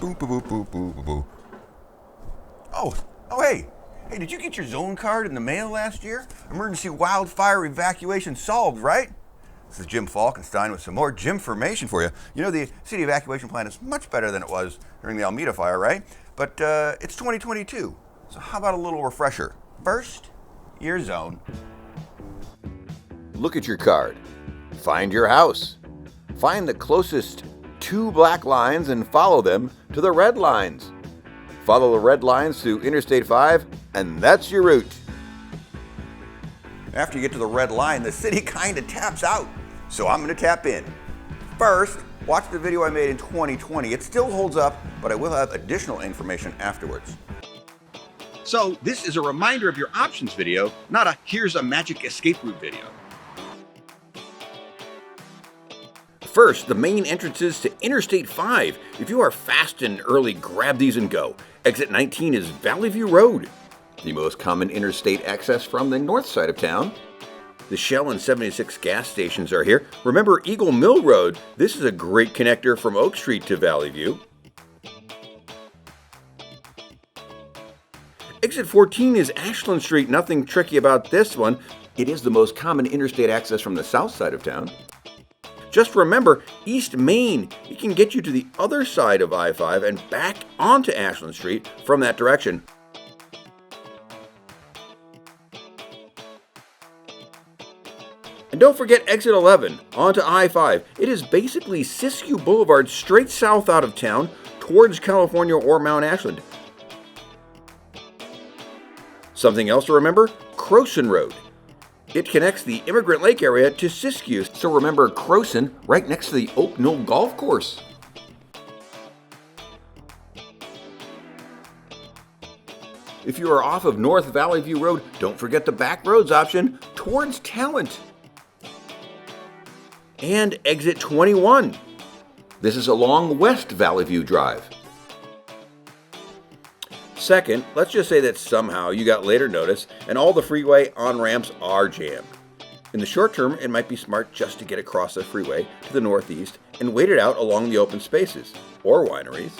Boop, boop, boop, boop, boop, boop, boop. Hey. Hey, did you get your zone card in the mail last year? Emergency wildfire evacuation solved, right? This is Jim Falkenstein with some more Jim-formation for you. You know, the city evacuation plan is much better than it was during the Alameda fire, right? But it's 2022, so how about a little refresher? First, your zone. Look at your card. Find your house. Find the closest 2 black lines and follow them to the red lines. Follow the red lines to Interstate 5, and that's your route. After you get to the red line, the city kind of taps out. So I'm going to tap in. First, watch the video I made in 2020. It still holds up, but I will have additional information afterwards. So this is a reminder of your options video, not a here's a magic escape route video. First, the main entrances to Interstate 5. If you are fast and early, grab these and go. Exit 19 is Valley View Road, the most common interstate access from the north side of town. The Shell and 76 gas stations are here. Remember Eagle Mill Road. This is a great connector from Oak Street to Valley View. Exit 14 is Ashland Street. Nothing tricky about this one. It is the most common interstate access from the south side of town. Just remember, East Main, it can get you to the other side of I-5 and back onto Ashland Street from that direction. And don't forget exit 11 onto I-5. It is basically Siskiyou Boulevard straight south out of town towards California or Mount Ashland. Something else to remember, Crowson Road. It connects the Immigrant Lake area to Siskiyou, so remember Crowson right next to the Oak Knoll Golf Course. If you are off of North Valley View Road, don't forget the back roads option towards Talent. And exit 21. This is along West Valley View Drive. Second, let's just say that somehow you got later notice and all the freeway on-ramps are jammed. In the short term, it might be smart just to get across the freeway to the northeast and wait it out along the open spaces, or wineries.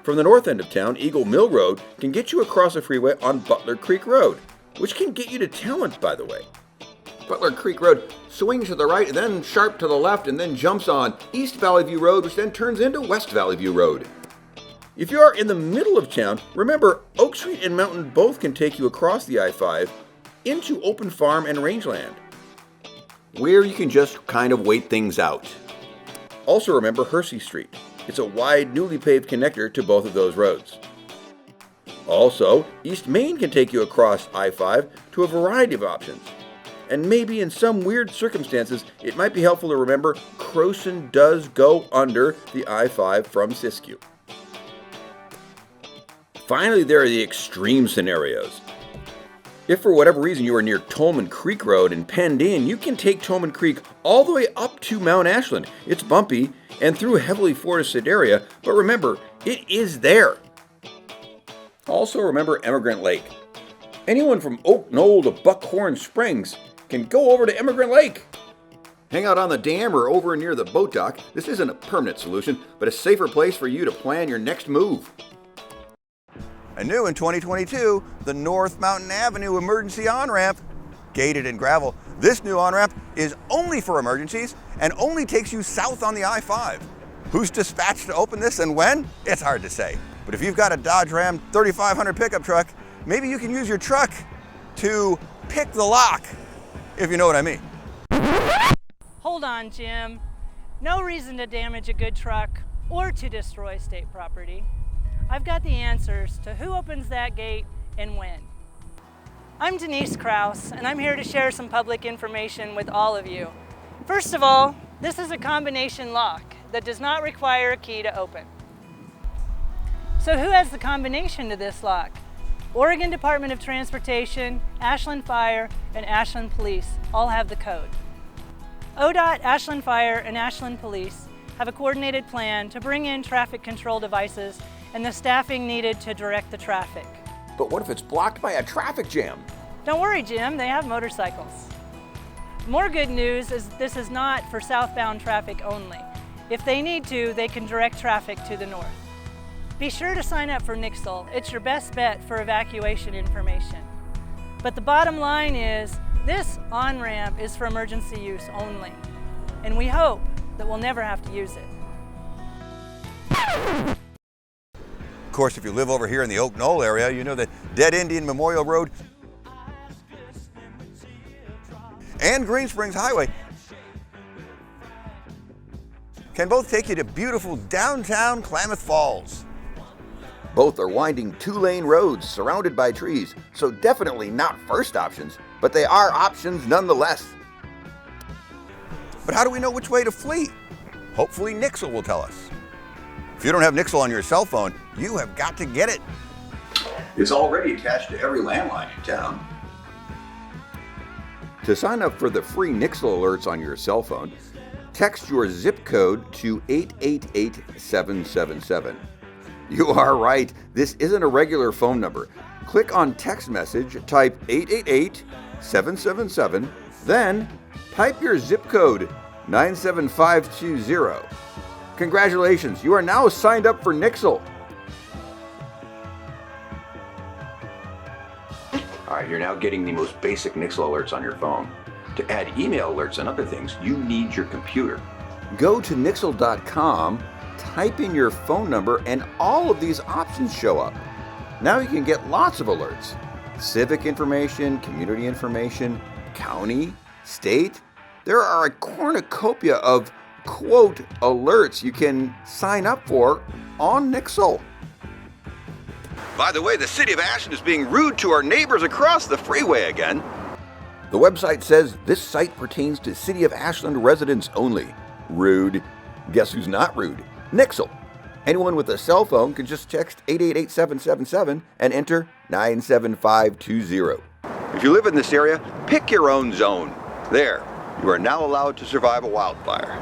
From the north end of town, Eagle Mill Road can get you across the freeway on Butler Creek Road, which can get you to Talent, by the way. Butler Creek Road swings to the right, and then sharp to the left, and then jumps on East Valley View Road, which then turns into West Valley View Road. If you are in the middle of town, remember Oak Street and Mountain both can take you across the I-5 into open farm and rangeland, where you can just kind of wait things out. Also remember Hersey Street. It's a wide, newly paved connector to both of those roads. Also, East Main can take you across I-5 to a variety of options. And maybe in some weird circumstances, it might be helpful to remember Crowson does go under the I-5 from Siskiyou. Finally, there are the extreme scenarios. If for whatever reason you are near Tolman Creek Road and penned in, you can take Tolman Creek all the way up to Mount Ashland. It's bumpy and through a heavily forested area, but remember, it is there. Also remember Immigrant Lake. Anyone from Oak Knoll to Buckhorn Springs can go over to Immigrant Lake. Hang out on the dam or over near the boat dock. This isn't a permanent solution, but a safer place for you to plan your next move. And new in 2022, the North Mountain Avenue emergency on-ramp, gated in gravel. This new on-ramp is only for emergencies and only takes you south on the I-5. Who's dispatched to open this and when? It's hard to say. But if you've got a Dodge Ram 3500 pickup truck, maybe you can use your truck to pick the lock, if you know what I mean. Hold on, Jim. No reason to damage a good truck or to destroy state property. I've got the answers to who opens that gate and when. I'm Denise Krause, and I'm here to share some public information with all of you. First of all, this is a combination lock that does not require a key to open. So who has the combination to this lock? Oregon Department of Transportation, Ashland Fire, and Ashland Police all have the code. ODOT, Ashland Fire, and Ashland Police have a coordinated plan to bring in traffic control devices and the staffing needed to direct the traffic. But what if it's blocked by a traffic jam? Don't worry, Jim, they have motorcycles. More good news is this is not for southbound traffic only. If they need to, they can direct traffic to the north. Be sure to sign up for Nixle. It's your best bet for evacuation information. But the bottom line is, this on-ramp is for emergency use only, and we hope that we'll never have to use it. Of course, if you live over here in the Oak Knoll area, you know that Dead Indian Memorial Road and Green Springs Highway can both take you to beautiful downtown Klamath Falls. Both are winding two-lane roads surrounded by trees, so definitely not first options, but they are options nonetheless. But how do we know which way to flee? Hopefully Nixle will tell us. If you don't have Nixle on your cell phone, you have got to get it. It's already attached to every landline in town. To sign up for the free Nixle alerts on your cell phone, text your zip code to 888777. You are right, this isn't a regular phone number. Click on text message, type 888777, then type your zip code 97520. Congratulations, you are now signed up for Nixle. Alright, you're now getting the most basic Nixle alerts on your phone. To add email alerts and other things, you need your computer. Go to Nixle.com, type in your phone number, and all of these options show up. Now you can get lots of alerts. Civic information, community information, county, state. There are a cornucopia of, quote, alerts you can sign up for on Nixle. By the way, the city of Ashland is being rude to our neighbors across the freeway again. The website says this site pertains to City of Ashland residents only. Rude. Guess who's not rude? Nixle. Anyone with a cell phone can just text 888777 and enter 97520. If you live in this area, pick your own zone. There, you are now allowed to survive a wildfire.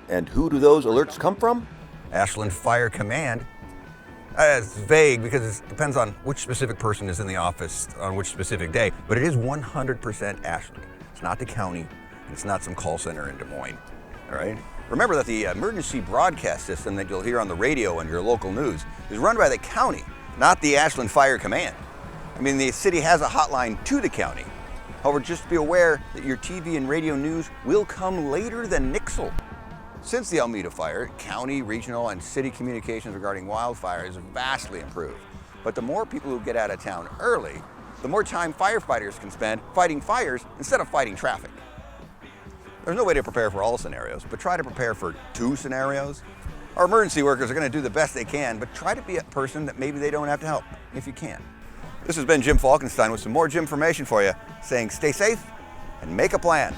And who do those alerts come from? Ashland Fire Command. It's vague because it depends on which specific person is in the office on which specific day, but it is 100% Ashland. It's not the county, it's not some call center in Des Moines, all right? Remember that the emergency broadcast system that you'll hear on the radio and your local news is run by the county, not the Ashland Fire Command. I mean, the city has a hotline to the county. However, just be aware that your TV and radio news will come later than Nixle. Since the Almeda fire, county, regional, and city communications regarding wildfires have vastly improved. But the more people who get out of town early, the more time firefighters can spend fighting fires instead of fighting traffic. There's no way to prepare for all scenarios, but try to prepare for 2 scenarios. Our emergency workers are going to do the best they can, but try to be a person that maybe they don't have to help, if you can. This has been Jim Falkenstein with some more Jim information for you, saying stay safe and make a plan.